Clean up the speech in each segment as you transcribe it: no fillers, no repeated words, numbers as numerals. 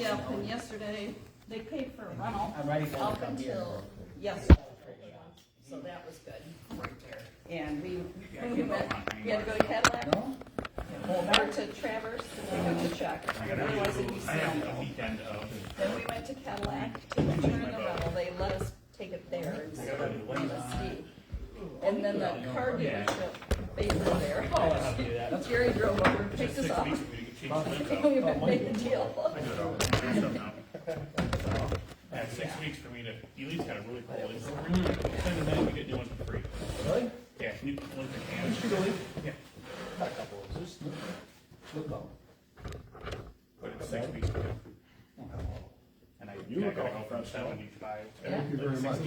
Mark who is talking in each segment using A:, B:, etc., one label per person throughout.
A: Yep, and yesterday, they paid for a rental
B: I'm ready for
A: up
B: it.
A: until yesterday. So that was good.
B: Right there.
A: And we had to go to Cadillac,
B: No?
A: or to Traverse, and then we went to check. Otherwise it'd be
C: I have
A: slow.
C: a weekend of.
A: Then we went to Cadillac to return the rental. They let us take it there instead of Tennessee. And then the car dealership, they were there. Jerry drove over, picked us up. We went and made the deal.
C: I do it all the stuff now. Yeah, 6 weeks for me to, you at least gotta really pull it. And then you get new ones for free.
B: Really?
C: Yeah, new ones for cans. Yeah.
B: Got a couple of those. Look on.
C: But it's 6 weeks. And I gotta go from 75.
D: Thank you very much.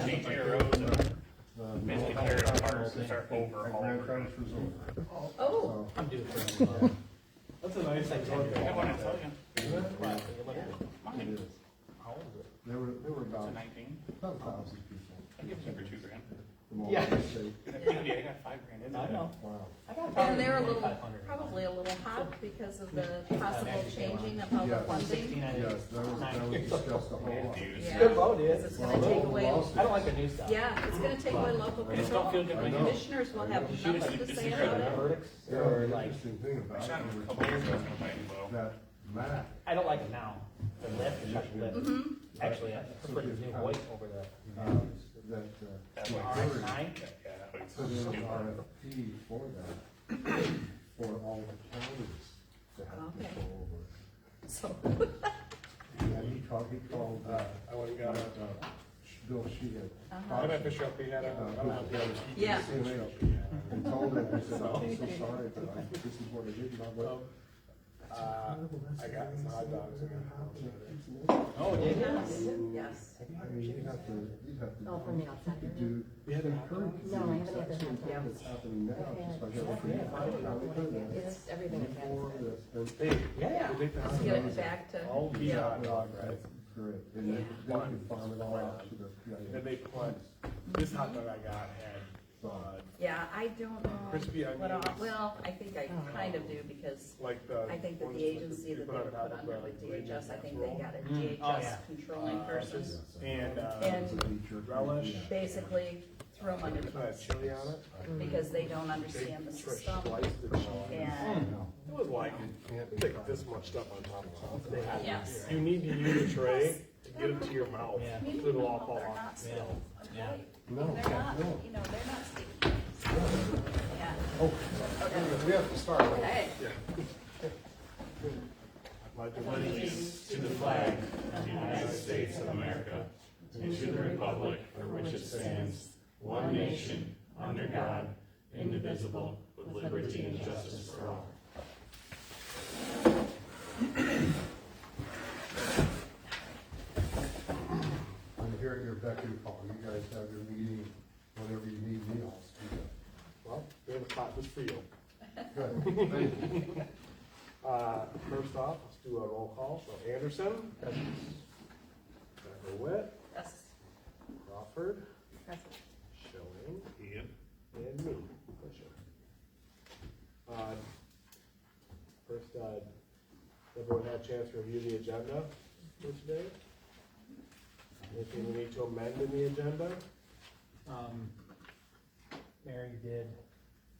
C: Change arrows and basically tear it apart and start over all
D: Grand
C: over.
D: transfer's over.
A: Oh,
B: I'm due for
E: That's a nice thing.
C: I wanna tell you.
D: It is.
B: How old is it?
D: There were
C: So
D: about
C: 19.
D: 1,000 people.
C: I give them for $2 grand.
D: From all
B: Yeah.
D: over the state.
C: Yeah, I got $5 grand in
B: I
C: it.
B: know.
D: Wow.
B: I got
A: and they're a little,
B: 500.
A: probably a little hot because of the possible changing of how the
D: Yeah.
A: funding.
D: Yes, that was discussed a whole lot.
C: Dude.
A: Yeah.
B: Good vote, dude.
A: It's gonna take away,
B: I don't like the new stuff.
A: yeah, it's gonna take away local
C: I just don't feel
A: control.
C: good
D: I
C: when
D: know.
A: Commissioners will have
C: Shoot us
A: nothing to
C: in
A: say
C: the
A: about it.
B: Verdicts
D: Yeah,
B: or
D: the
B: like,
D: interesting thing
C: I
D: about
C: shot him a
D: it
C: couple years ago, I was
D: was
C: gonna fight him though.
D: that Matt,
B: I don't like it now. The lift, the shut lift.
A: Mm-hmm.
B: Actually, I prefer the new white over the.
D: that,
C: That
D: Mike
C: was-
D: Curry
B: RX-9?
C: Yeah, that was
D: put in an
C: stupid.
D: RFP for that, for all the counties to have
A: Okay.
D: control over.
A: So,
D: And he called,
E: I went and got a,
D: Bill Sheehan.
E: I met Bishop, he had a,
A: yeah,
D: And told him, he said, I'm so sorry, but this is what I did, and I went,
E: I got some hot dogs and
B: Oh, did
A: yes,
B: you?
A: yes.
D: I mean, you have to
F: Oh, from the outside.
D: do, encourage
F: No, I haven't had
D: that's
F: that
D: the thing
F: yet.
D: that's happening now, just like everything.
F: It's everything is
D: Before
F: outside.
D: this, and
B: Yeah.
A: Let's get it back to,
E: all these
A: yeah.
E: hot dogs, right?
D: great, and then you can farm it all out to the,
E: Then they put, this hot dog I got had,
A: Yeah, I don't know.
E: Crispy
A: what
E: onions.
A: well, I think I kind of do because
E: like the.
A: I think that
E: ones
A: the agency
E: you
A: that they
E: on
A: would
E: top
A: put
E: of
A: under
E: the
A: with
E: Indian
A: DHS, I think
E: casserole.
A: they got a
B: Oh,
A: DHS
B: yeah.
A: controlling person.
E: And,
A: And
E: relish.
A: basically throw them under the bus
E: chili on it.
A: because they don't understand the system.
E: Sliced the chili.
A: And,
E: It was like, like this much stuff on top of something.
A: yes.
E: You need to use a tray to get it to your mouth,
B: Yeah.
E: so it'll all fall
A: They're
E: off.
A: not still.
B: Yeah.
D: No,
A: They're not,
D: no.
A: you know, they're not sticky. Yeah.
D: Oh, we have to start.
A: Okay.
C: Allegiance to the flag of the United States of America and to the republic for which it stands, one nation, under God, indivisible, with liberty and justice for all.
D: I'm here at your beck and call. You guys have your meeting whenever you need me, I'll speak
E: Well, we have a spot just for you.
D: up. Good, thank you.
E: First off, let's do a roll call. So Anderson. Becker Witt.
A: Yes.
E: Crawford.
A: Present.
E: Schilling.
C: Ian?
E: And me, Fisher. First, everyone had a chance to review the agenda for today? Anything we need to amend in the agenda?
B: Mary did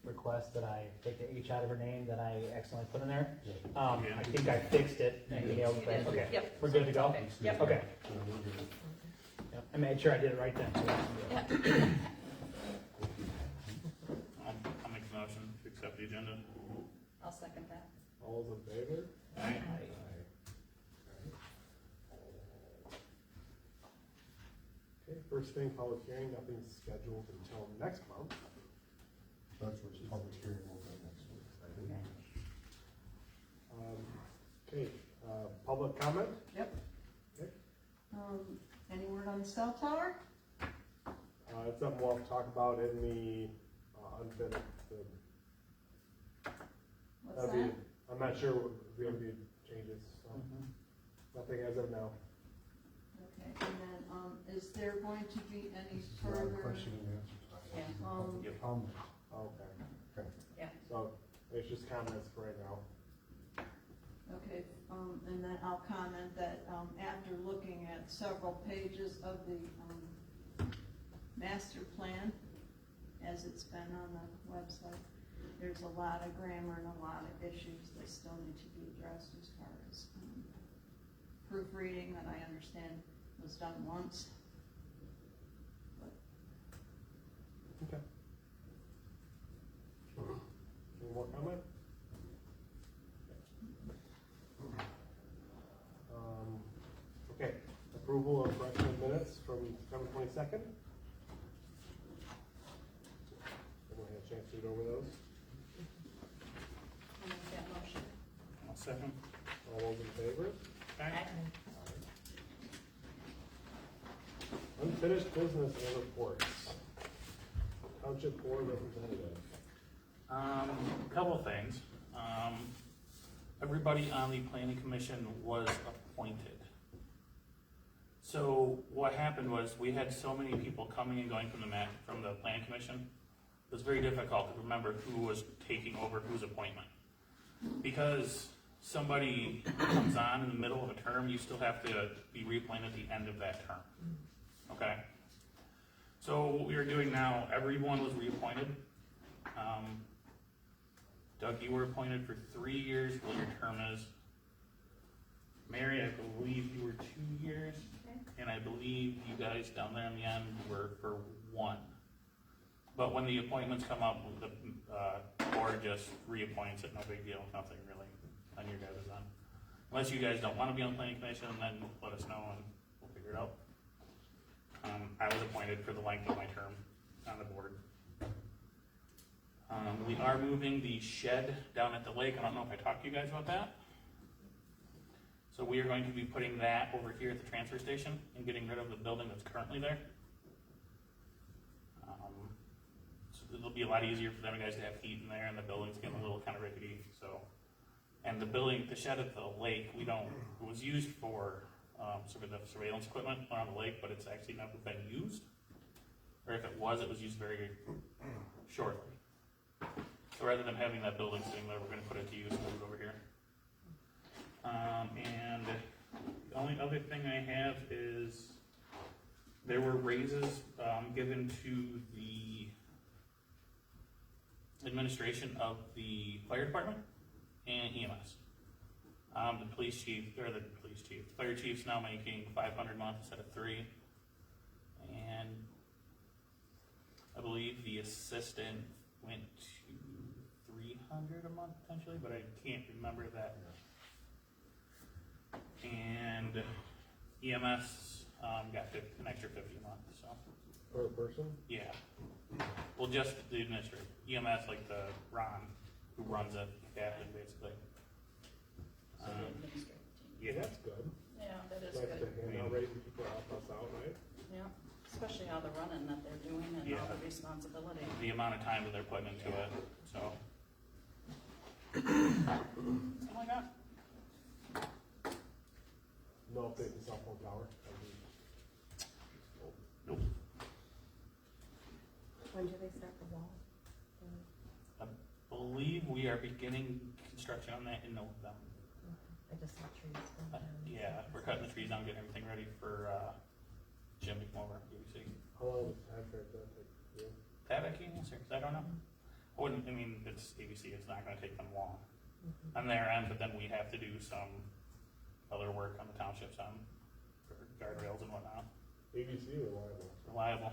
B: request that I take the H out of her name that I accidentally put in there. I think I fixed it. Anything else? Okay,
A: Yep.
B: we're good to go?
A: Yep.
B: Okay. Yep, I made sure I did it right then.
A: Yeah.
C: I'll make a motion to accept the agenda.
A: I'll second that.
E: All those in favor?
C: Aye.
E: Okay, first thing, public hearing, nothing's scheduled until next month.
D: That's what public hearing will be next week.
E: Okay, public comment?
G: Yep.
E: Okay.
G: Any word on the cell tower?
E: It's something we'll have to talk about in the, unfinished,
G: What's
E: that'll be,
G: that?
E: I'm not sure if we have any changes, so, nothing as of now.
G: Okay, and then, is there going to be any further,
D: Question and answer time.
G: um,
D: Comments.
E: Okay.
D: Okay.
A: Yeah.
E: So, it's just comments for right now.
G: okay, and then I'll comment that, after looking at several pages of the, master plan, as it's been on the website, there's a lot of grammar and a lot of issues that still need to be addressed as far as, proofreading that I understand was done once.
E: Okay. Any more comment? Okay, approval of correction of minutes from September 22nd. Everyone had a chance to read over those?
A: I'll make that motion.
C: I'll second.
E: All those in favor? Unfinished business and reports. Township Board Representative.
C: Couple things. Everybody on the planning commission was appointed. So what happened was we had so many people coming and going from the planning commission. It was very difficult to remember who was taking over whose appointment. Because somebody comes on in the middle of a term, you still have to be reappointed at the end of that term. Okay? So what we are doing now, everyone was reappointed. Doug, you were appointed for 3 years, what your term is. Mary, I believe you were 2 years, and I believe you guys down there in the end were for 1. But when the appointments come up, the board just reappoints it, no big deal, nothing really on your guys' end. Unless you guys don't want to be on the planning commission, then let us know and we'll figure it out. I was appointed for the length of my term on the board. We are moving the shed down at the lake. I don't know if I talked to you guys about that. So we are going to be putting that over here at the transfer station and getting rid of the building that's currently there. So it'll be a lot easier for them guys to have heat in there, and the building's getting a little kind of rickety, so. And the shed at the lake, it was used for, sort of the surveillance equipment around the lake, but it's actually never been used. Or if it was used very shortly. So rather than having that building sitting there, we're gonna put it to use and move it over here. And the only other thing I have is there were raises, given to the administration of the fire department and EMS. The fire chief's now making $500 a month instead of $300. And I believe the assistant went to $300 a month potentially, but I can't remember that. And EMS got an extra $50 a month, so.
E: Per person?
C: Yeah. Well, just the administrator. EMS, like the Ron, who runs it, captain, basically.
A: So the administrative team.
E: Yeah, that's good.
A: Yeah, that is
E: Nice to
A: good.
E: hand out raises people to help us out, right?
A: Yeah, especially all the running that they're doing and all the responsibility.
C: The amount of time that they're putting into it, so. Something like that.
E: No update to cell phone tower.
C: Nope.
F: When do they start the wall?
C: I believe we are beginning construction on that in November.
F: I just saw trees.
C: Yeah, we're cutting the trees down, getting everything ready for, Jim to come over, BBC.
E: How long was time frame that take? Yeah.
C: That I can't answer, 'cause I don't know. It's ABC, it's not gonna take them long on their end, but then we have to do some other work on the townships on guardrails and whatnot.
E: ABC reliable.
C: Reliable.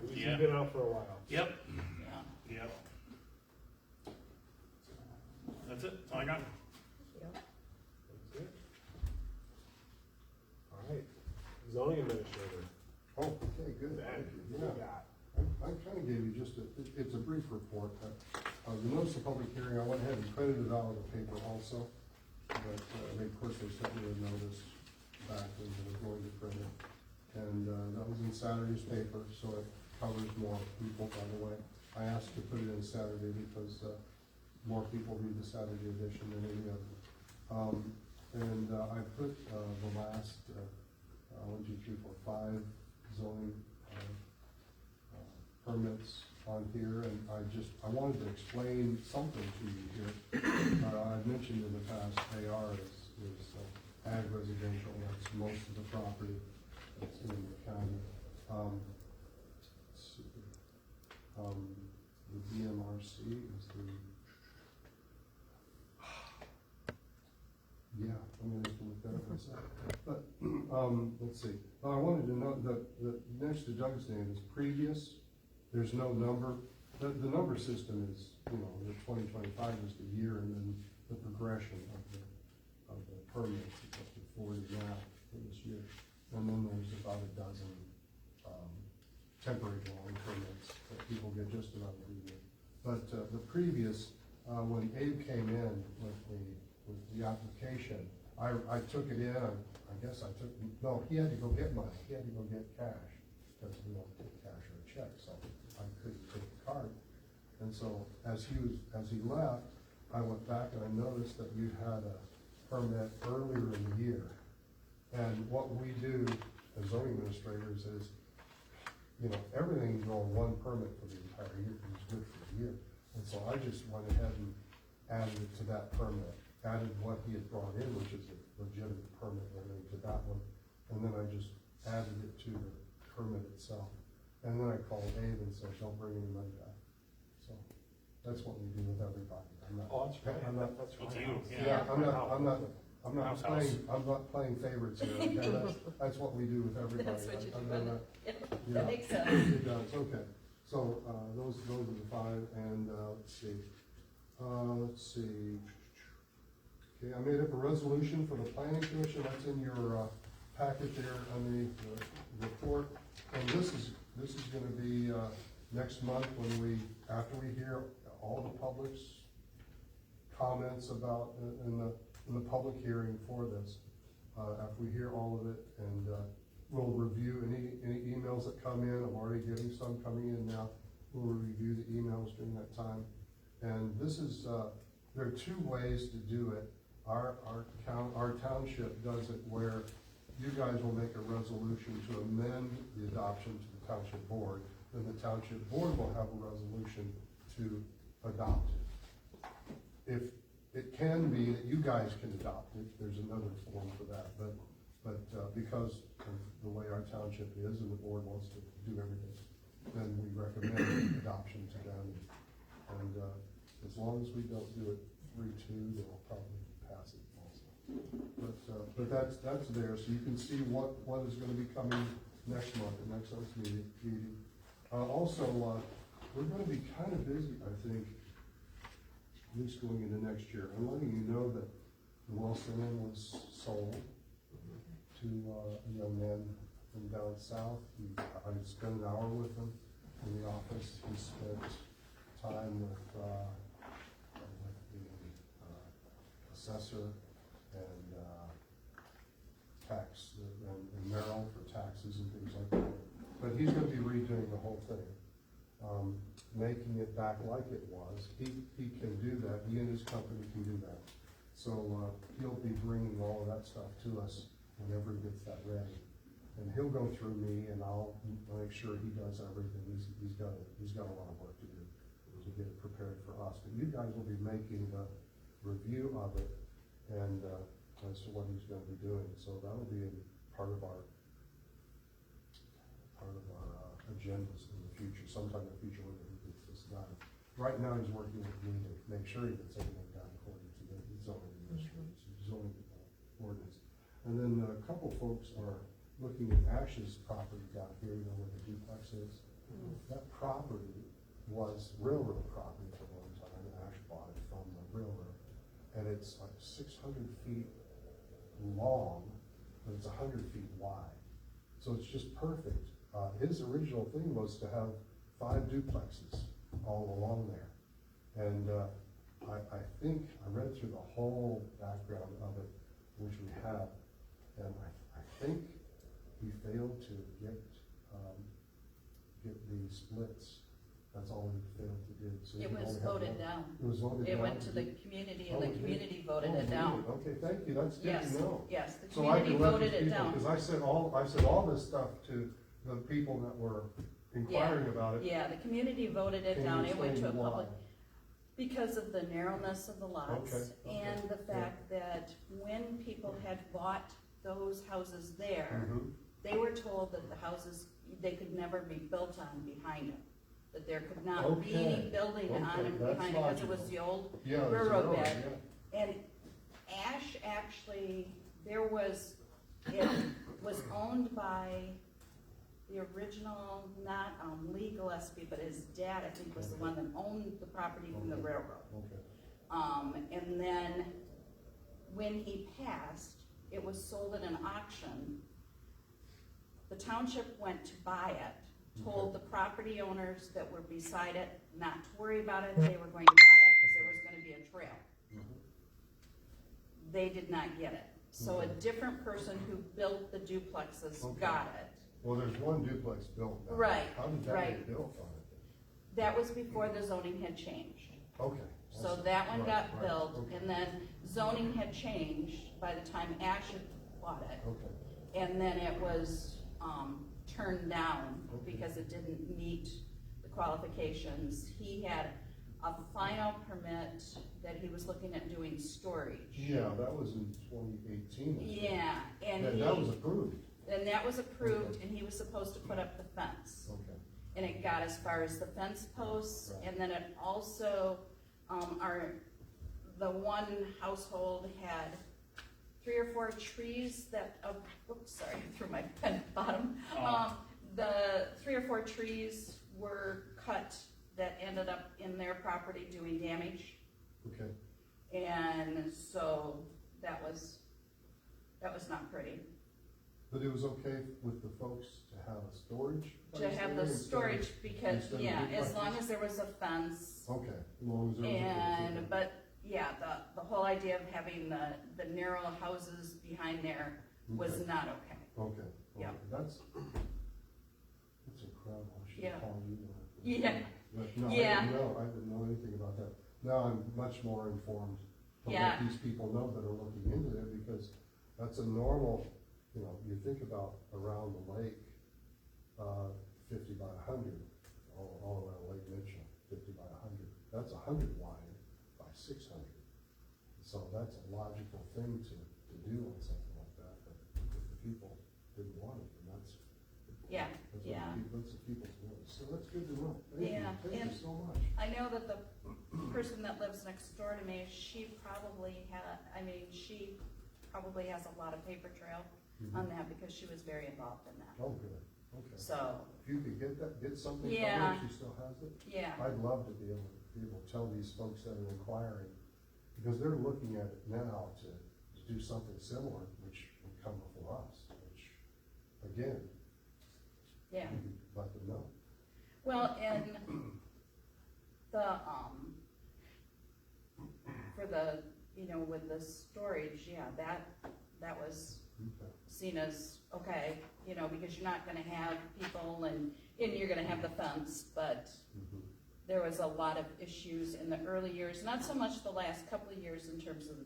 E: ABC's
C: Yeah.
E: been out for a while.
C: Yep.
A: Yeah.
C: Yep. That's it, that's all I got.
F: Yep.
E: That's it. All right, zoning administrator.
D: Oh, okay, good.
E: Ben, what
D: Yeah.
E: do you got?
D: I kind of gave you just it's a brief report. The notice of public hearing, I went ahead and printed it out on the paper also. But they of course they sent me a notice back when they were going to print it. And that was in Saturday's paper, so it covers more people, by the way. I asked to put it in Saturday because more people read the Saturday edition than any other. I put the last 1, 2, 3, 4, 5 zoning permits on here, and I wanted to explain something to you here. I've mentioned in the past, AR is most of the property that's in the county. Let's see. The BMRC is the, yeah, I'm gonna have to look that up myself. But, let's see, I wanted to know that, next to Doug's name is previous, there's no number. The number system is, you know, the 2025 is the year, and then the progression of the permits, it's up to 40 now for this year. And then there's about a dozen, temporary dwelling permits that people get just about every year. But, the previous, when Abe came in with the application, I took it in, I guess I took, no, he had to go get money, he had to go get cash, because we don't take cash or a check, so I couldn't take the card. And so, as he left, I went back and I noticed that you had a permit earlier in the year. And what we do as zoning administrators is, you know, everything you go on one permit for the entire year, because it's good for the year. And so I just went ahead and added it to that permit, added what he had brought in, which is a legitimate permit, and then to that one. And then I just added it to the permit itself. And then I called Abe and said, don't bring any money back. So that's what we do with everybody. I'm not,
E: Oh, that's right.
D: I'm not,
E: That's
C: Well,
E: right.
C: to you,
D: yeah, I'm
C: House.
D: not playing favorites here, okay? That's what we do with everybody.
A: That's what you do,
D: I'm
A: but
D: not-
A: yeah,
D: yeah.
A: that makes sense.
D: It does, okay. So, those are the five, and, let's see. Okay, I made up a resolution for the planning commission, that's in your, packet there on the report. And this is gonna be, next month when after we hear all the public's comments about, in the public hearing for this, after we hear all of it, and, we'll review any emails that come in. I'm already getting some coming in now. We'll review the emails during that time. And this is, there are two ways to do it. Our township does it where you guys will make a resolution to amend the adoption to the township board. Then the township board will have a resolution to adopt it. If it can be that you guys can adopt it, there's another form for that, but because of the way our township is and the board wants to do everything, then we recommend adoption to them. And, as long as we don't do it 3-2, they'll probably pass it also. But that's there, so you can see what is gonna be coming next month, the next month's meeting. Also, we're gonna be kind of busy, I think, at least going into next year. I'm letting you know that the Wellston Inn was sold to a young man from down south. I spent an hour with him in the office. He spent time with the assessor and tax, and Merrill for taxes and things like that. But he's gonna be redoing the whole thing, making it back like it was. He can do that, he and his company can do that. So, he'll be bringing all of that stuff to us whenever he gets that ready. And he'll go through me, and I'll make sure he does everything. He's got a lot of work to do to get it prepared for us. But you guys will be making the review of it, and, as to what he's gonna be doing. So that'll be part of our agendas in the future, sometime in the future when he gets this done. Right now, he's working with me to make sure he gets everything done according to the zoning ordinance. And then a couple folks are looking at Ash's property down here, you know, where the duplex is. That property was railroad property for a long time. Ash bought it from the railroad. And it's like 600 feet long, but it's 100 feet wide. So it's just perfect. His original thing was to have 5 duplexes all along there. And I think, I read through the whole background of it, which we have, and I think he failed to get the splits. That's all he failed to do. So
A: It
D: he
A: was
D: only had
A: voted
D: one.
A: down.
D: It was voted down?
A: It went to the community, and
D: Oh,
A: the
D: it did?
A: community voted
D: Oh,
A: it down.
D: Okay, thank you, that's good
A: Yes,
D: to know.
A: yes, the
D: So I
A: community
D: can let
A: voted
D: these
A: it
D: people,
A: down.
D: because I said all this stuff to the people that were inquiring about it.
A: Yeah, the community voted it
D: Can you
A: down, it went to a
D: explain why?
A: public, because of the narrowness of the lots,
D: Okay,
A: and the
D: yeah.
A: fact that when people had bought those houses there,
D: Mhm.
A: they were told that the houses, they could never be built on behind them. That there could not be
D: Okay.
A: any building on
D: Okay,
A: them
D: that's
A: behind it, because it was
D: logical.
A: the old
D: Yeah, there's a
A: railroad
D: road,
A: bed.
D: yeah.
A: And Ash actually, it was owned by the original, not, legal SB, but his dad, I think, was the one that owned the property from the railroad.
D: Okay.
A: And then when he passed, it was sold at an auction. The township went to buy it, told the property owners that were beside it not to worry about it, they were going to buy it because there was gonna be a trail. They did not get it. So a different person who built the duplexes
D: Okay.
A: got it.
D: Well, there's one duplex built now.
A: Right,
D: How did that
A: right.
D: get built on it?
A: That was before the zoning had changed.
D: Okay.
A: So that one
D: Right,
A: got
D: right,
A: built,
D: okay.
A: and then zoning had changed by the time Ash had bought it.
D: Okay,
A: And then it was, turned down
D: Okay.
A: because it didn't meet the qualifications. He had a final permit that he was looking at doing storage.
D: yeah, that was in 2018. I think.
A: Yeah, and
D: That was approved.
A: and that was approved,
D: Okay.
A: and he was supposed to put up the fence.
D: Okay,
A: And it got as far as the fence posts,
D: Right.
A: and then it also, the one household had 3 or 4 trees that, oops, sorry, I threw my pen at the bottom. The 3 or 4 trees were cut that ended up in their property doing damage,
D: okay.
A: and so that was not pretty.
D: But it was okay with the folks to have a storage?
A: To
D: place
A: have
D: there
A: the
D: instead
A: storage,
D: of-
A: because,
D: instead of
A: yeah, as
D: duplexes?
A: long as there was a fence.
D: Okay, as long as there was a
A: And,
D: fence.
A: but, yeah, the whole idea of having the narrow houses behind there was
D: Okay.
A: not okay.
D: Okay,
A: Yeah.
D: okay, that's incredible, I should
A: Yeah.
D: call you that.
A: Yeah.
D: But no,
A: Yeah.
D: I didn't know anything about that. Now I'm much more informed to
A: Yeah.
D: let these people know that are looking into it, because that's a normal, you think about around the lake, 50 by 100, all around Lake Mitchell, 50 by 100. That's 100 wide by 600. So that's a logical thing to do on something like that, but if the people didn't want it, then that's.
A: Yeah,
D: That's
A: yeah.
D: what the people's voice, so that's good to know. Thank you.
A: Yeah,
D: Thank
A: and-
D: you so much.
A: I know that the person that lives next door to me, she probably has a lot of paper trail on that, because she was very involved in that.
D: Oh, good, okay.
A: So,
D: If you could get something from her,
A: Yeah.
D: if she still has it,
A: yeah,
D: I'd love to be able to tell these folks that are inquiring, because they're looking at it now to do something similar, which would come before us, which, again,
A: yeah.
D: you could let them know.
A: Well, and the, for the, with the storage, yeah, that was
D: Okay.
A: seen as, okay, because you're not gonna have people and you're gonna have the fence, but
D: Mhm.
A: there was a lot of issues in the early years, not so much the last couple of years in terms of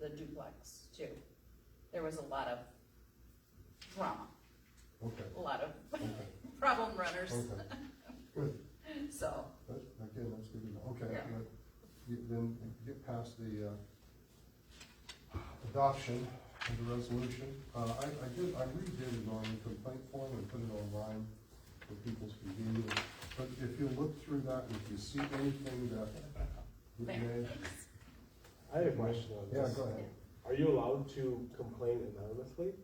A: the duplex too. There was a lot of drama,
D: Okay,
A: a lot of
D: okay,
A: problem runners,
D: okay, good.
A: so,
D: Again, that's good to know. Okay,
A: Yeah.
D: then get past the adoption of the resolution. I redid it on the complaint form and put it online for people's convenience. But if you look through that, if you see anything that,
E: I have a question on
D: yeah,
E: this.
D: go ahead.
E: Are you allowed to complain anonymously?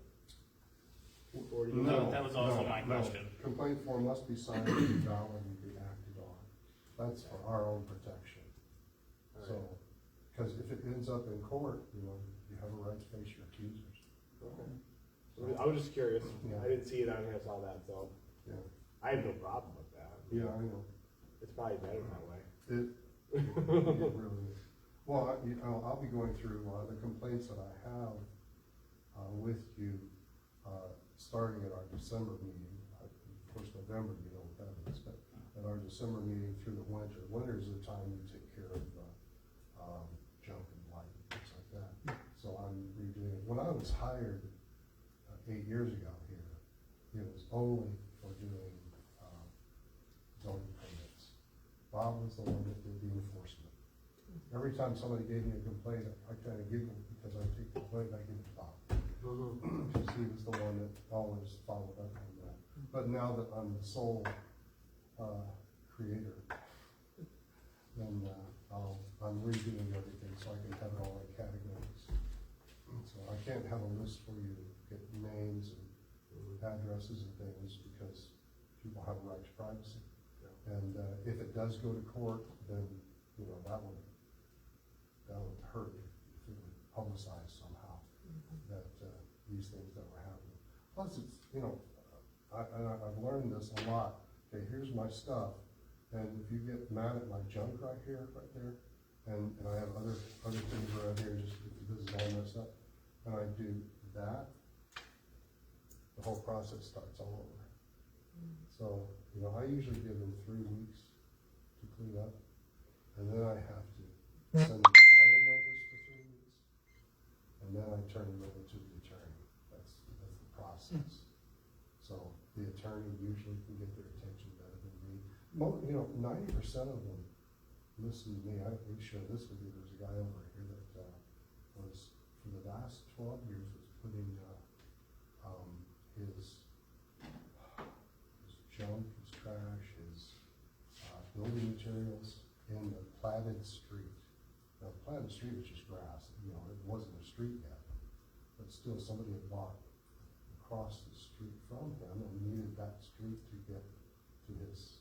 E: Or do you?
C: No, that was also
D: No,
C: my
D: no.
C: question.
D: Complaint form must be signed and be valid and be acted on. That's for our own protection. So, because if it ends up in court, you have a right to face your accusers.
E: Okay. I was just curious.
D: Yeah.
E: I didn't see it on here, saw that, so
D: Yeah,
E: I have no problem with that.
D: yeah, I know.
E: It's probably better that way.
D: It really is. Well, I'll be going through the complaints that I have with you, starting at our December meeting. Of course, November, you know what that is, but at our December meeting through the winter. Winter is the time we take care of junk and light and things like that. So I'm redoing it. When I was hired 8 years ago here, it was only for doing zoning permits. Bob was the one that did the enforcement. Every time somebody gave me a complaint, I kind of giggled, because I take the complaint and I give it to Bob. Because but now that I'm the sole, creator, then, I'm redoing everything so I can have it all in categories. So I can't have a list for you to get names and addresses and things because people have a right to privacy. And, if it does go to court, then, that would hurt if it would publicize somehow that, these things that were happening. Plus, it's, I've learned this a lot. Okay, here's my stuff, and if you get mad at my junk right here, right there, and I have other things around here, just, this is all messed up, and I do that, the whole process starts all over. So, I usually give them 3 weeks to clean up, and then I have to send them a file notice for 3 weeks, and then I turn it over to the attorney. That's the process. So the attorney usually can get their attention better than me. 90% of them listen to me. We share this with you. There's a guy over here that was, for the last 12 years, was putting his junk, his trash, his building materials in the platted street. Now, the platted street was just grass. It wasn't a street yet, but still somebody had bought across the street from him and needed that street to get to his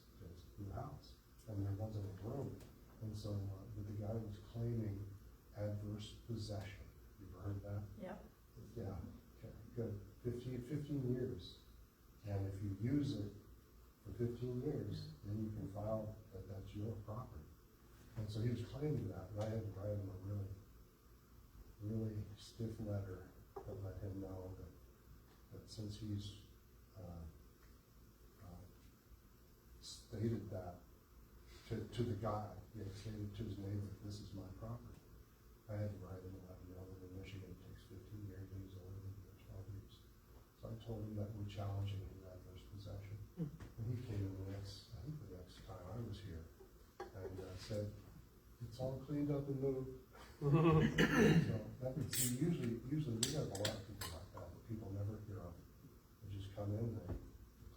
D: new house, and there wasn't a room. And so the guy was claiming adverse possession. You ever heard that?
A: Yep.
D: Yeah, okay, good. 15 years. And if you use it for 15 years, then you can file that that's your property. And so he was claiming that, and I had to write him a really stiff letter that let him know that since he's stated that to the guy, he had stated to his neighbor, this is my property. I had to write him and let him know that in Michigan it takes 15 years, and he's only been here 12 years. So I told him that we're challenging his adverse possession. And he came in the next time I was here, and said, it's all cleaned up and moved. So usually we have a lot of people like that people never hear of. They just come in, they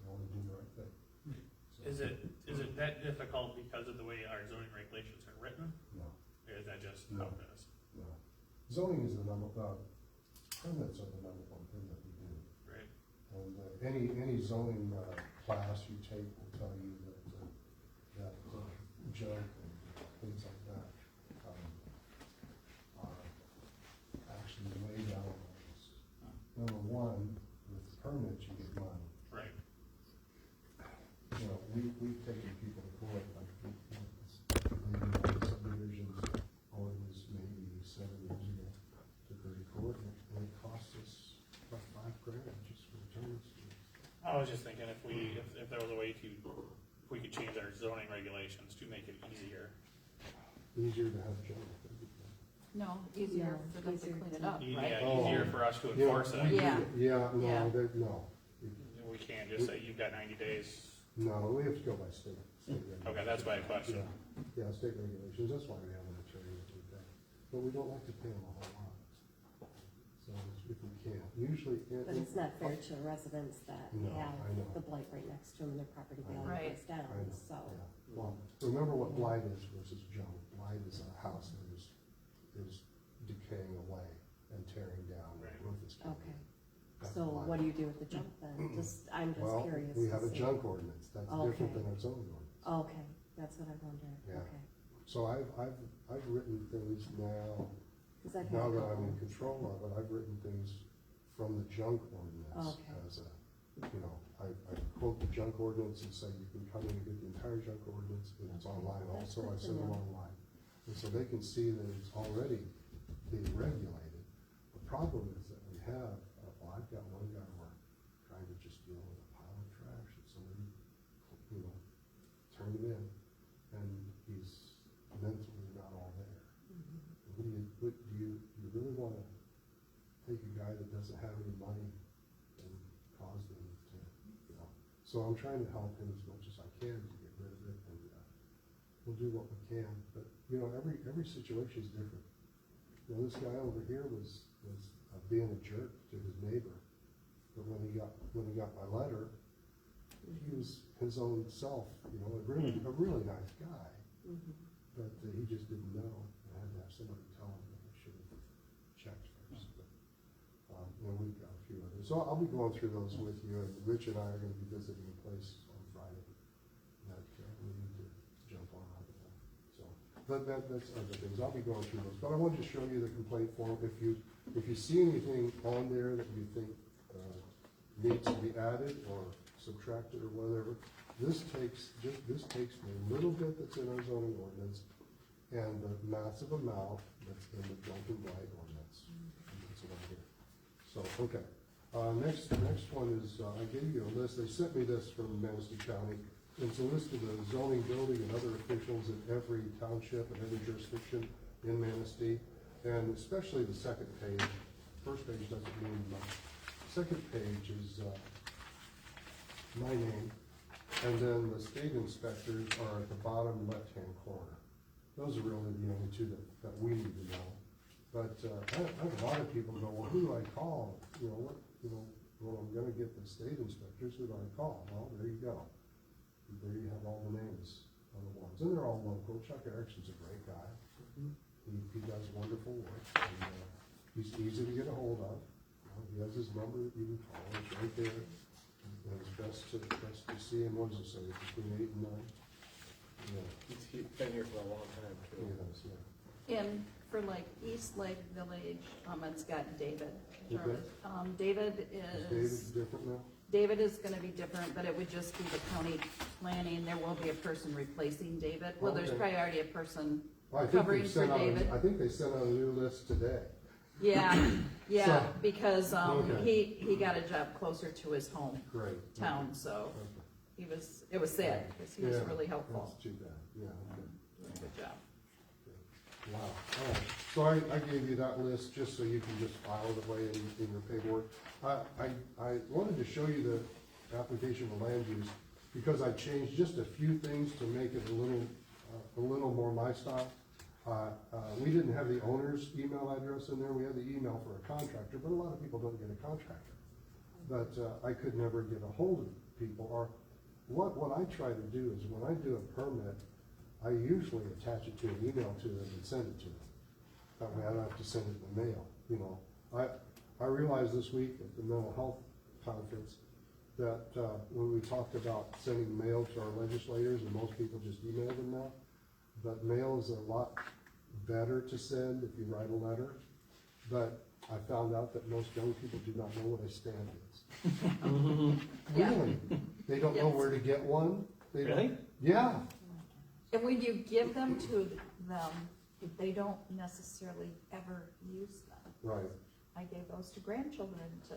D: want to do the right thing. So,
C: Is it that difficult because of the way our zoning regulations are written?
D: No,
C: Or is that just
D: No.
C: how it is?
D: no. Zoning is permits are the number one thing that we do.
C: Right.
D: And any zoning class you take will tell you that junk and things like that are actually way down on the list. Number one, with permits you get money.
C: Right.
D: We've taken people to court, like subdivisions ordinance maybe 7 years ago. Took her to court, and it cost us about $5,000 just for attorney's fees.
C: I was just thinking if there was a way if we could change our zoning regulations to make it easier.
D: Easier to have junk.
A: No, easier for them to
F: Easier
A: clean it
F: to-
A: up,
C: Yeah,
A: right?
C: easier for us to enforce it.
A: Yeah.
D: Yeah,
A: Yeah.
D: no.
C: We can't just say you've got 90 days.
D: No, we have to go by state.
C: Okay, that's my question.
D: Yeah, state regulations, that's why we have an attorney to do that. But we don't like to pay them a whole lot. So if we can, usually.
F: But it's not fair to residents that
D: No,
F: have
D: I know.
F: the blight right next to them and their property value
A: Right.
F: goes down,
D: I know,
F: so.
D: yeah. Well, remember what blight is versus junk. Blight is a house that is decaying away and tearing down, the
C: Right.
D: roof is coming.
F: Okay,
D: That's
F: so
D: blight.
F: what do you do with the junk then? I'm just
D: Well,
F: curious.
D: we
F: to
D: have a
F: see.
D: junk ordinance, that's
F: Okay.
D: different than our zoning ordinance.
F: Okay, that's what I wondered,
D: Yeah.
F: okay.
D: So I've written things now,
F: 'Cause I've had
D: now
F: a
D: that I'm in
F: couple.
D: control of it, I've written things from the junk ordinance
F: Okay.
D: as I quote the junk ordinance and say you can come in and get the entire junk ordinance, and it's
F: Okay.
D: online
F: That's
D: also,
F: good
D: I
F: to
D: send them
F: know.
D: online. And so they can see that it's already being regulated. The problem is that we have, I've got one guy trying to just deal with a pile of trash that somebody, turned it in, and he's mentally not all there.
F: Mhm.
D: Do you really wanna take a guy that doesn't have any money and cause them to, so I'm trying to help him as much as I can to get rid of it, and, we'll do what we can, but, every situation is different. This guy over here was being a jerk to his neighbor, but when he got my letter, he was his own self, you know, a really nice guy.
F: Mhm.
D: But he just didn't know. I had to have somebody tell him that he should have checked first. But, and we've got a few others. So I'll be going through those with you, and Rich and I are gonna be visiting a place on Friday that we need to jump on. So, but that's other things. I'll be going through those. But I wanted to show you the complaint form. If you see anything on there that you think needs to be added or subtracted or whatever, this takes the little bit that's in our zoning ordinance and the massive amount that's in the drunk and blight ordinance. That's what I did. So, okay. Next one is, I gave you a list. They sent me this from Manistee County. It's a list of the zoning, building, and other officials in every township and every jurisdiction in Manistee, and especially the second page. First page doesn't mean much. Second page is my name, and then the state inspectors are at the bottom left-hand corner. Those are really the only two that we need to know. But I have a lot of people go, well, who do I call? Well, I'm gonna get the state inspectors, who do I call? Well, there you go. There you have all the names on the ones, and they're all local. Chuck Erickson's a great guy. He does wonderful work, and he's easy to get a hold of. He has his number that you can call, it's right there. And it's best to see him, what does it say, between 8 and 9? Yeah,
E: He's been here for a long time,
D: he
E: too.
D: has, yeah.
A: And for like East Lake Village, it's got David.
D: Okay.
A: David
D: David's
A: is,
D: different now?
A: David is gonna be different, but it would just be the county planning. There will be a person replacing David. Well, there's
D: Okay.
A: probably already a person
D: Well, I think
A: covering
D: they
A: for
D: sent out,
A: David.
D: I think they sent out a new list today.
A: Yeah, yeah,
D: So-
A: because,
D: Okay.
A: he got a job closer to his hometown,
D: Great.
A: so
D: Okay.
A: it was sad, because he was
D: Yeah,
A: really helpful.
D: That's too bad, yeah. Okay.
A: Doing a good job.
D: Wow, all right. So I gave you that list just so you can just file it away in your paperwork. I wanted to show you the application for land use because I changed just a few things to make it a little more my style. We didn't have the owner's email address in there. We had the email for a contractor, but a lot of people don't get a contractor. But I could never get a hold of people. Or what I try to do is when I do a permit, I usually attach it to an email to them and send it to them. That way I don't have to send it in the mail, you know. I realized this week at the mental health conference that when we talked about sending mail to our legislators, and most people just email them now, but mail is a lot better to send if you write a letter. But I found out that most young people do not know what a stamp is.
A: Yeah.
D: Really? They don't know
A: Yes.
D: where to get one? They don't-
B: Really?
D: Yeah.
A: And when you give them to them, they don't necessarily ever use them.
D: Right.
A: I gave those to grandchildren to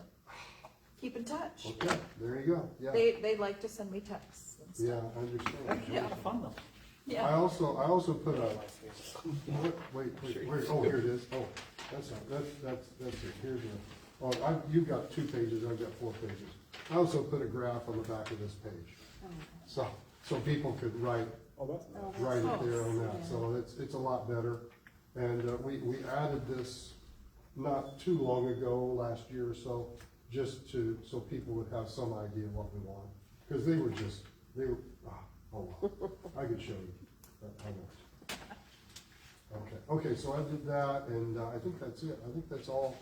A: keep in touch.
D: Okay, there you go. Yeah.
A: They like to send me texts and
D: Yeah,
A: stuff.
D: I understand.
A: Yeah.
B: A lot of fun though.
A: Yeah.
D: I also put a, wait, oh, here it is. Oh, that's it. Here's you've got 2 pages, I've got 4 pages. I also put a graph on the back of this page. So people could write
E: Oh, that's nice.
F: Oh,
D: it
F: that's
D: there
F: nice.
D: on that. So it's a lot better. And we added this not too long ago, last year or so, just so people would have some idea what we want. Because they were, oh well, I could show you. I know. Okay, so I did that, and I think that's it. I think that's all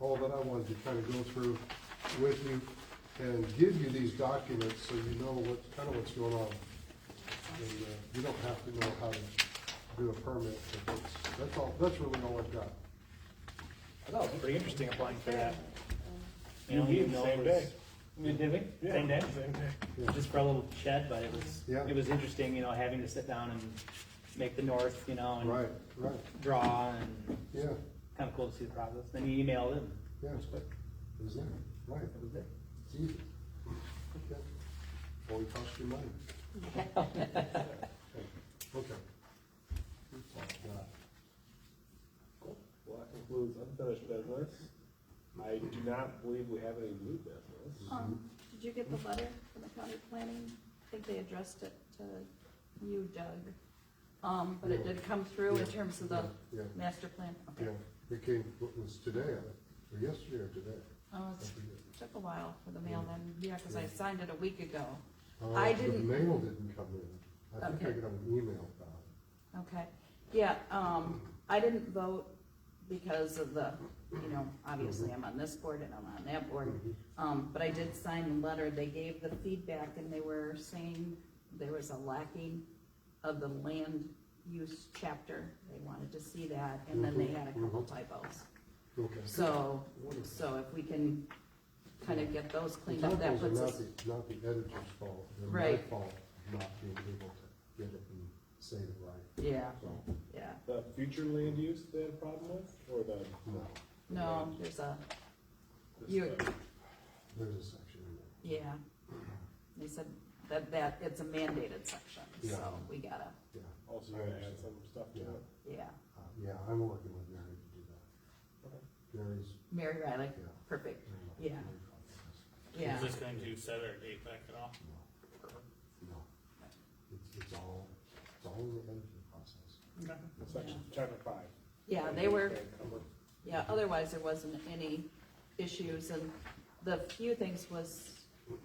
D: that I wanted to kind of go through with you and give you these documents so you know what's going on. And you don't have to know how to do a permit, but that's really all I've got.
B: I thought it was pretty interesting applying for that.
E: You
B: know,
E: meet
B: even
E: the
B: though
E: same
B: it
E: day.
B: was- Did we?
E: Yeah,
B: Same day?
E: Same day.
D: Yeah.
B: Just for a little shed, but
D: Yeah.
B: it was interesting, you know, having to sit down and make the north, you know, and
D: Right.
B: draw and
D: Yeah,
B: kind of cool to see the process. Then you emailed it and
D: yeah.
B: it was quick.
D: It was there. Right.
B: It was there.
D: It's easy. Okay. Only cost you money. Okay. That's all I've got.
E: Cool. Well, that concludes unfinished business. I do not believe we have any new business.
A: Did you get the letter from the county planning? I think they addressed it to you, Doug. But it did come through in terms of the
D: Yeah,
A: master plan.
D: yeah.
A: Okay.
D: It came, what was today, or yesterday or today?
A: Oh, it took a while for the mail then, yeah, because I signed it a week ago. I
D: The
A: didn't-
D: mail didn't come in. I think I
A: Okay.
D: got an email about it.
A: Okay, yeah, I didn't vote because of the, obviously I'm on this board and I'm on that board. But I did sign the letter, they gave the feedback and they were saying there was a lacking of the land use chapter. They wanted to see that, and then they had a couple typos.
D: Okay.
A: So if we can kind of get those
D: The
A: cleaned up, that
D: typos are
A: puts us,
D: not the editor's fault, they're my
A: Right.
D: fault of not being able to get it and say it right.
A: yeah,
D: So,
A: yeah.
E: The future land use they had a problem with, or the?
D: no,
A: No, there's a,
E: this,
A: You-
D: there's a section in there.
A: yeah. They said that it's a mandated section, so
D: Yeah.
A: we gotta,
D: Yeah,
E: Also, you're gonna add some stuff to
D: Yeah.
E: it?
A: yeah.
D: yeah, I'm working with Mary to do that.
E: Okay.
D: Mary's,
A: Mary Riley,
D: yeah.
A: perfect,
D: very much-
A: Yeah.
D: very confident.
A: yeah.
C: Is this going to set our date back at all?
D: No, it's all in the editing process.
E: Section, chapter 5.
A: Yeah, they were,
E: Okay, cover.
A: yeah, otherwise there wasn't any issues, and the few things was,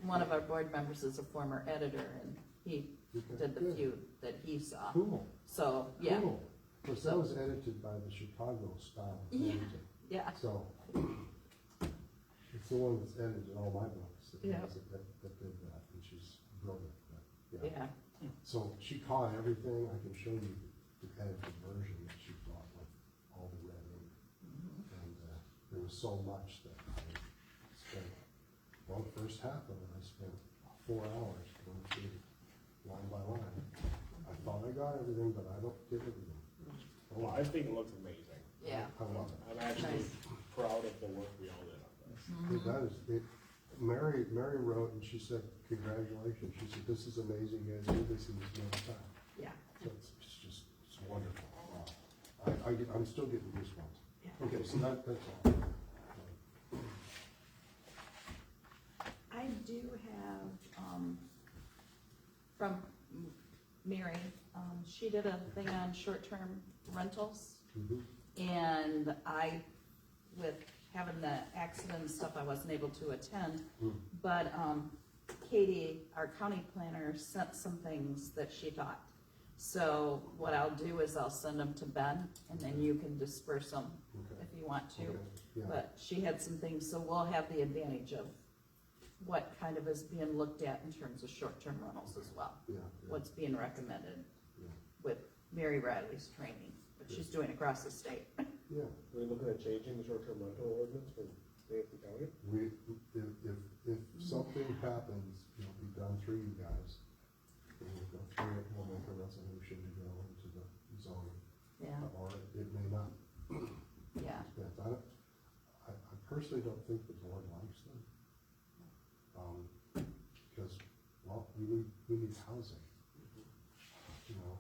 A: one of our board members is a former editor, and he
D: Okay,
A: did the
D: good.
A: few that he saw,
D: Cool,
A: so, yeah,
D: cool. Of course, that was edited by the Chicago style of
A: Yeah.
D: editing.
A: yeah,
D: So, it's the one that's edited all my books that
A: Yeah.
D: does it, that did that, and she's brilliant, but, yeah.
A: yeah,
D: So she caught everything, I can show you the edited version that she brought with all the red ink. And, there was so much that I spent, well, the first half of it, I spent 4 hours going through line by line. I thought I got everything, but I don't get everything.
E: Well, I think it looks amazing.
A: yeah.
D: I love it.
E: I'm actually
A: Nice.
E: proud of the work we all did on this.
D: That is, Mary wrote and she said, congratulations, she said, this is amazing, you guys do this in this amount of time.
A: Yeah.
D: So it's wonderful, wow. I'm still getting goosebumps.
A: Yeah.
D: Okay, so that's all.
A: I do have, from Mary, she did a thing on short-term rentals,
D: Mhm.
A: and with having the accident and stuff, I wasn't able to attend, but, Katie, our county planner, sent some things that she thought. So what I'll do is I'll send them to Ben, and then you can disperse them
D: Okay.
A: if you want to.
D: Okay, yeah.
A: But she had some things, so we'll have the advantage of what kind of is being looked at in terms of short-term rentals as well.
D: Yeah,
A: What's being recommended
D: yeah,
A: with Mary Riley's training, which she's doing across the state.
D: yeah.
E: We're looking at changing the short-term rental ordinance for Manistee County.
D: If something happens, it'll be done through you guys. And we'll go through it, we'll make a resolution to go into the zoning,
A: Yeah,
D: or it may not.
A: yeah,
D: Depends. I personally don't think the board likes them. Because, well, we need housing. You know,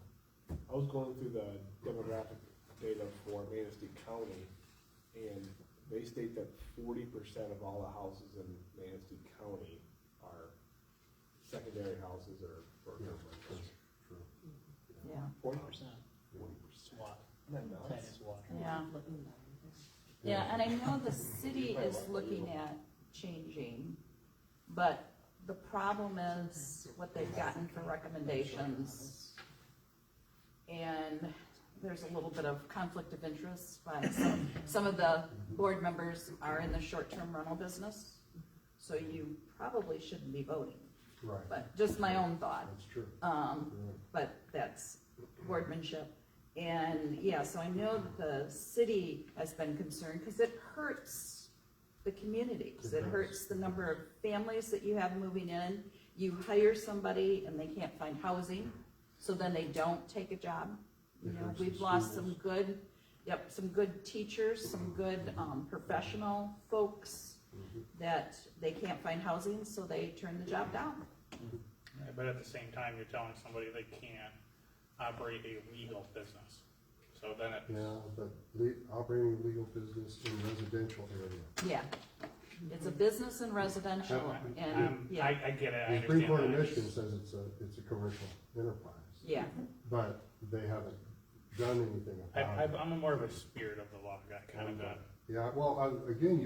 E: I was going through the demographic data for Manistee County, and they state that 40% of all the houses in Manistee County are secondary houses or
D: yeah,
E: short-term
D: true,
E: rentals.
D: true.
A: yeah,
E: 40%.
D: 40%.
C: SWAT.
E: Isn't that nuts?
A: yeah. Yeah, and I know the city is looking at changing, but the problem is what they've gotten for recommendations. And there's a little bit of conflict of interest by some of the board members are in the short-term rental business, so you probably shouldn't be voting,
D: Right,
A: but just my own thought.
D: that's true. Right.
A: But that's boardmanship. And, yeah, so I know that the city has been concerned, because it hurts the communities.
D: It
A: It
D: does.
A: hurts the number of families that you have moving in. You hire somebody and they can't find housing, so then they don't take a job. You
D: It
A: know,
D: hurts the
A: we've lost some
D: schools.
A: good, some good teachers, some good, professional folks that they can't find housing, so they turn the job down.
C: Yeah, but at the same time, you're telling somebody they can't operate a legal business. So then it,
D: Yeah, but operating a legal business in residential area.
A: Yeah, it's a business and residential, and, yeah,
C: I get it, I
D: The Supreme
C: understand
D: Court of
C: that.
D: Michigan says it's a commercial enterprise,
A: yeah,
D: but they haven't done anything about it.
C: I'm more of a spirit of the law guy, kind of a,
D: Yeah, well, again,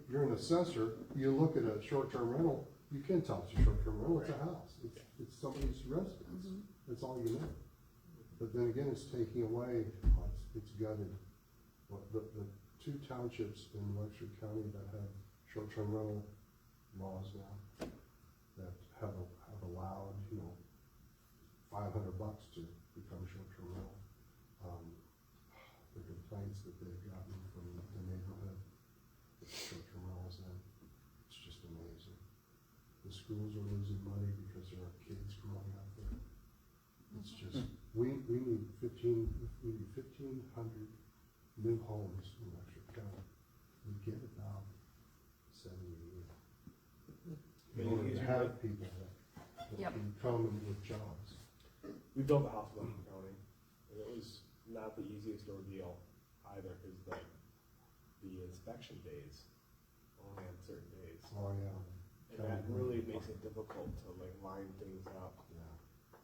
D: you're an assessor, you look at a short-term rental, You can tell it's a short-term rental, it's a house, it's somebody's residence, that's all you know. But then again, it's taking away, it's gutted. The two townships in Wexford County that have short-term rental laws now, that have allowed, $500 to become short-term rental. The complaints that they've gotten from the neighborhood, with short-term rentals in, it's just amazing. The schools are losing money because there are kids growing up there. It's just, we need 1,500 new homes in Wexford County. We get about 70 a year. In order to have people that
A: Yep.
D: can come in with jobs.
E: We built a house in Wellston County, and it was not the easiest ordeal either, because the inspection days only on certain days.
D: Oh, yeah.
E: And that really makes it difficult to line things up.
D: Yeah.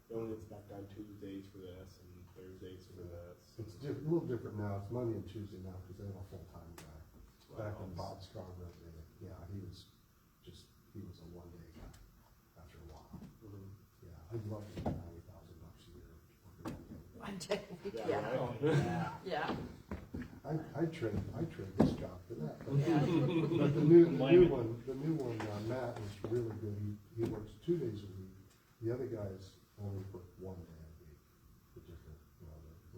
E: You only inspect on Tuesdays for this and Thursdays for this.
D: It's a little different now, it's Monday and Tuesday now, because they have a full-time guy. Back when Bob Scarborough did it, yeah, he was a one-day guy after a while. Yeah, I'd love to get $90,000 a year working one day.
A: Yeah, yeah,
D: I trade this job for that.
A: yeah.
D: But the new one, Matt, is really good. He works 2 days a week. The other guys only work 1 day a week. The different, the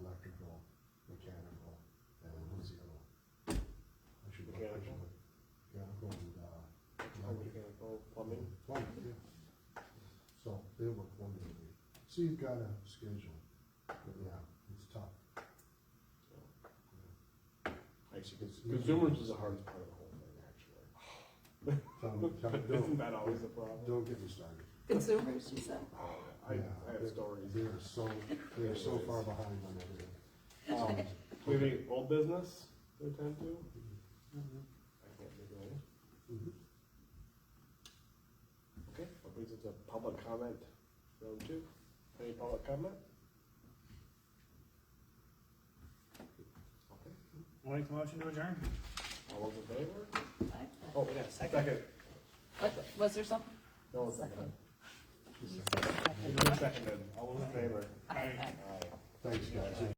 D: electrical, mechanical, and who's the other one? Mechanical and,
E: Mechanical, plumbing.
D: Plumbing, yeah. So they work 1 day a week. So you've got a schedule, but yeah, it's tough.
E: Actually, consumers is the hardest part of the whole thing, actually. Isn't that always the problem?
D: Don't get me started.
A: Consumers, you said?
E: I have stories.
D: They are so far behind on everything.
E: Do we have any old business to attend to? I can't think of any. Okay, that brings us to public comment, round 2. Any public comment? Okay,
B: I'll make the motion to adjourn.
E: all those in favor? Oh, we got a second.
A: Was there something?
E: No one seconded. Seconded, all those in favor?
A: Aye.
E: Aye.
D: Thanks, guys.